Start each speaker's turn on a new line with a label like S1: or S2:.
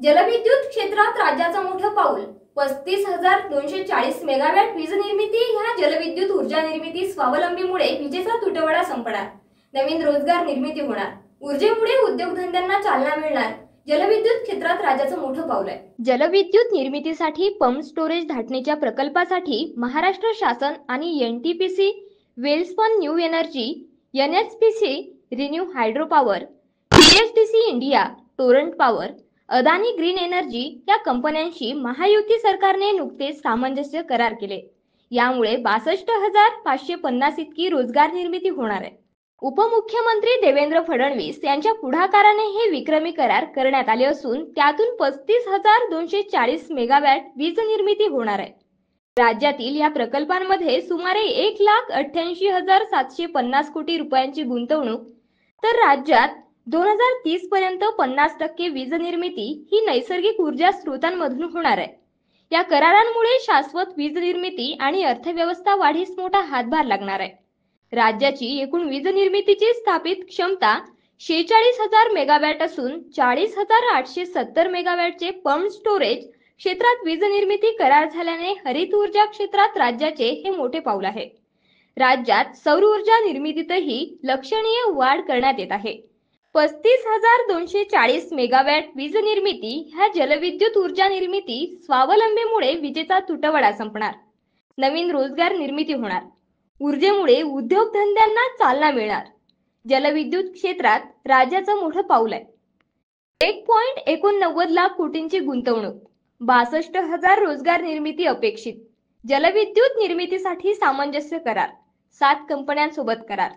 S1: जलविद्युत क्षेत्रात राज्याचं मोठं पाऊल. 35,240 मेगावॅट वीज निर्मिती. ह्या जलविद्युत ऊर्जा निर्मिती स्वावलंबीमुळे विजेचा तुटवडा संपणार, नवीन रोजगार निर्मिती होणार, ऊर्जेमुळे उद्योगधंद्यांना चालना मिळणार. जलविद्युत क्षेत्रात राज्याचं मोठं पाऊल आहे. जलविद्युत निर्मितीसाठी पंप स्टोरेज धाटणीच्या प्रकल्पासाठी महाराष्ट्र शासन आणि NTPC, Welspun New Energy, NHPC, ReNew Hydro Power, PHDC India, Torrent Power, Adani Green Energy या कंपन्यांशी महायुती सरकारने नुकतेच सामंजस्य करार केले. यामुळे 62,550 इतकी रोजगार निर्मिती होणार आहे. उपमुख्यमंत्री देवेंद्र फडणवीस यांच्या पुढाकाराने हे विक्रमी करार करण्यात आले असून त्यातून 35,240 मेगावॅट वीज निर्मिती होणार आहे. राज्यातील या प्रकल्पांमध्ये सुमारे 1,88,750 कोटी रुपयांची गुंतवणूक, तर राज्यात 2030 पर्यंत 50% वीज निर्मिती ही नैसर्गिक ऊर्जा स्रोतांमधून होणार आहे. या करारांमुळे शाश्वत वीज निर्मिती आणि अर्थव्यवस्था वाढीस मोठा हातभार लागणार आहे. राज्याची एकूण वीज निर्मितीची स्थापित क्षमता 46,000 मेगावॅट असून 40,870 मेगावॅटचे पंप स्टोरेज क्षेत्रात वीज निर्मिती करार झाल्याने हरित ऊर्जा क्षेत्रात राज्याचे हे मोठे पाऊल आहे. राज्यात सौर ऊर्जा निर्मितीतही लक्षणीय वाढ करण्यात येत आहे. 35,240 मेगावॅट वीज निर्मिती ह्या जलविद्युत ऊर्जा निर्मिती स्वावलंबीमुळे विजेचा तुटवडा संपणार, नवीन रोजगार निर्मिती होणार, ऊर्जेमुळे उद्योगधंद्यांना चालना मिळणार. जलविद्युत क्षेत्रात राज्याचं मोठं पाऊल आहे. 1.89 लाख कोटींची गुंतवणूक, 62,000 रोजगार निर्मिती अपेक्षित. जलविद्युत निर्मितीसाठी सामंजस्य करार, 7 कंपन्यांसोबत करार.